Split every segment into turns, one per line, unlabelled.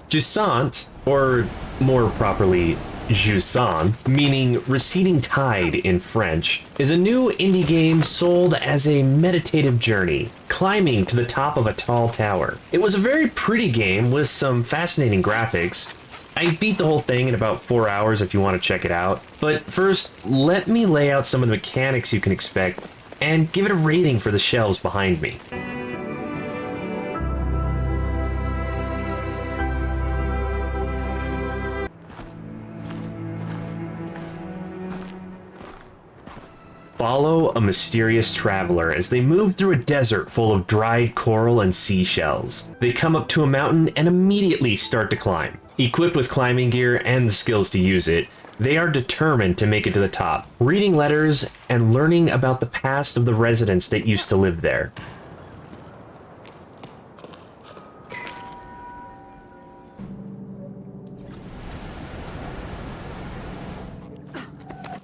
Jusant, or more properly, Jusant, meaning receding tide in French, is a new indie game sold as a meditative journey, climbing to the top of a tall tower. It was a very pretty game with some fascinating graphics. I beat the whole thing in about 4 hours if you want to check it out, but first, let me lay out some of the mechanics you can expect and give it a rating for the shelves behind me. Follow a mysterious traveler as they move through a desert full of dried coral and seashells. They come up to a mountain and immediately start to climb. Equipped with climbing gear and the skills to use it, they are determined to make it to the top, reading letters and learning about the past of the residents that used to live there.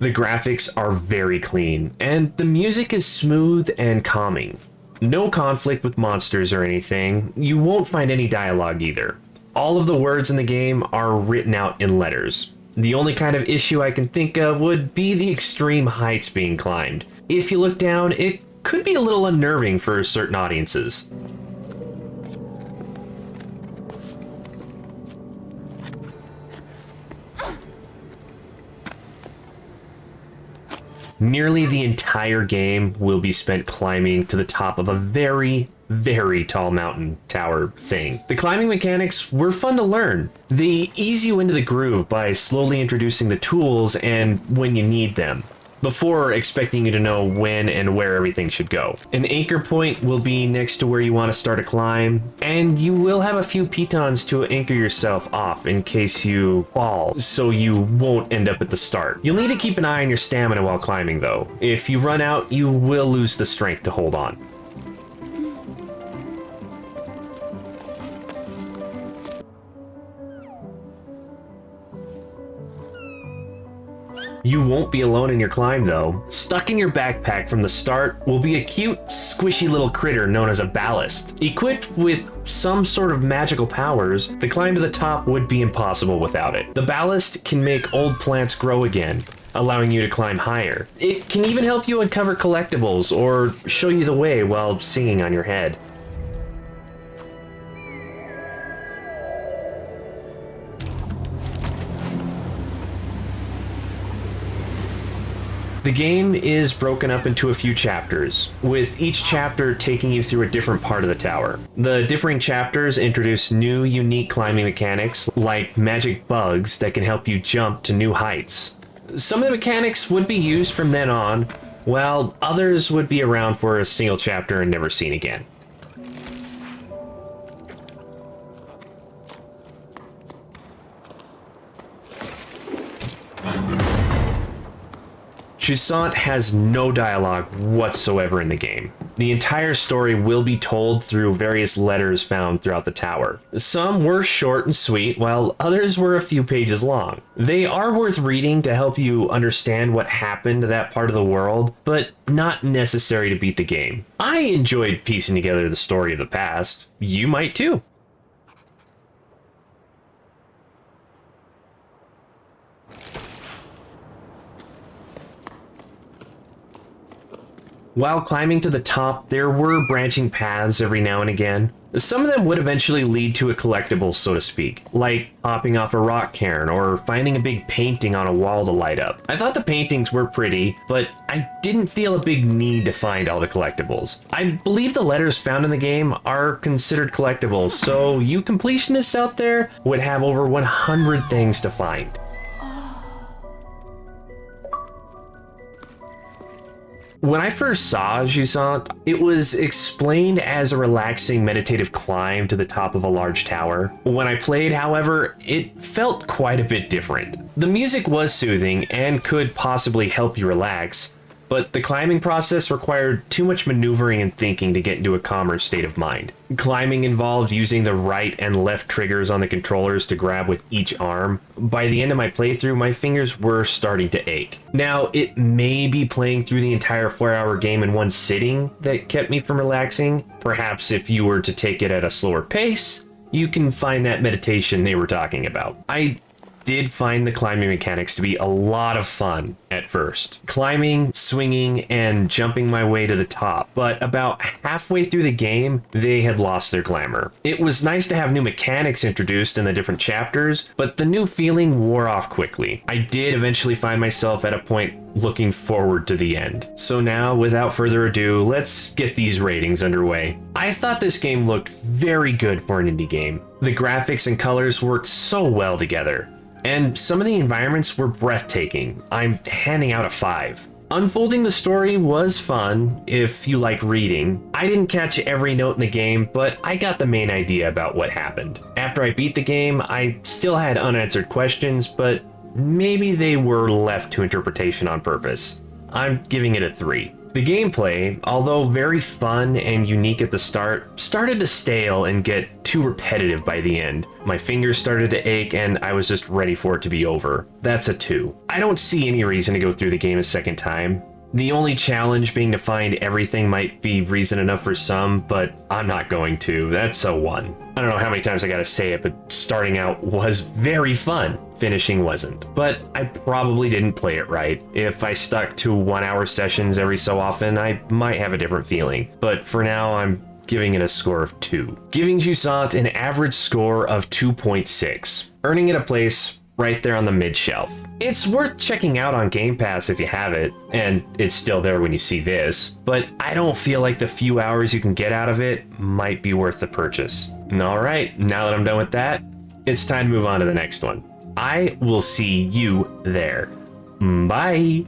The graphics are very clean, and the music is smooth and calming. No conflict with monsters or anything. You won't find any dialogue either. All of the words in the game are written out in letters. The only kind of issue I can think of would be the extreme heights being climbed. If you look down, it could be a little unnerving for certain audiences. Nearly the entire game will be spent climbing to the top of a very, very tall mountain tower thing. The climbing mechanics were fun to learn. They ease you into the groove by slowly introducing the tools and when you need them, before expecting you to know when and where everything should go. An anchor point will be next to where you want to start a climb, and you will have a few pitons to anchor yourself off in case you fall, so you won't end up at the start. You'll need to keep an eye on your stamina while climbing though. If you run out, you will lose the strength to hold on. You won't be alone in your climb though. Stuck in your backpack from the start will be a cute, squishy little critter known as a ballast. Equipped with some sort of magical powers, the climb to the top would be impossible without it. The ballast can make old plants grow again, allowing you to climb higher. It can even help you uncover collectibles or show you the way while singing on your head. The game is broken up into a few chapters, with each chapter taking you through a different part of the tower. The differing chapters introduce new, unique climbing mechanics, like magic bugs that can help you jump to new heights. Some of the mechanics would be used from then on, while others would be around for a single chapter and never seen again. Jusant has no dialogue whatsoever in the game. The entire story will be told through various letters found throughout the tower. Some were short and sweet, while others were a few pages long. They are worth reading to help you understand what happened to that part of the world, but not necessary to beat the game. I enjoyed piecing together the story of the past. You might too. While climbing to the top, there were branching paths every now and again. Some of them would eventually lead to a collectible, so to speak, like popping off a rock cairn or finding a big painting on a wall to light up. I thought the paintings were pretty, but I didn't feel a big need to find all the collectibles. I believe the letters found in the game are considered collectibles, so you completionists out there would have over 100 things to find. When I first saw Jusant, it was explained as a relaxing meditative climb to the top of a large tower. When I played, however, it felt quite a bit different. The music was soothing and could possibly help you relax, but the climbing process required too much maneuvering and thinking to get into a calmer state of mind. Climbing involved using the right and left triggers on the controllers to grab with each arm. By the end of my playthrough, my fingers were starting to ache. Now, it may be playing through the entire 4-hour game in one sitting that kept me from relaxing. Perhaps if you were to take it at a slower pace, you can find that meditation they were talking about. I did find the climbing mechanics to be a lot of fun at first. Climbing, swinging, and jumping my way to the top, but about halfway through the game, they had lost their glamour. It was nice to have new mechanics introduced in the different chapters, but the new feeling wore off quickly. I did eventually find myself at a point looking forward to the end. So now, without further ado, let's get these ratings underway. I thought this game looked very good for an indie game. The graphics and colors worked so well together, and some of the environments were breathtaking. I'm handing out a 5. Unfolding the story was fun if you like reading. I didn't catch every note in the game, but I got the main idea about what happened. After I beat the game, I still had unanswered questions, but maybe they were left to interpretation on purpose. I'm giving it a 3. The gameplay, although very fun and unique at the start, started to stale and get too repetitive by the end. My fingers started to ache and I was just ready for it to be over. That's a 2. I don't see any reason to go through the game a second time. The only challenge being to find everything might be reason enough for some, but I'm not going to. That's a 1. I don't know how many times I gotta say it, but starting out was very fun. Finishing wasn't. But I probably didn't play it right. If I stuck to 1-hour sessions every so often, I might have a different feeling. But for now, I'm giving it a score of 2. Giving Jusant an average score of 2.6. Earning it a place right there on the mid shelf. It's worth checking out on Game Pass if you have it, and it's still there when you see this, but I don't feel like the few hours you can get out of it might be worth the purchase. Alright, now that I'm done with that, it's time to move on to the next one. I will see you there. Bye!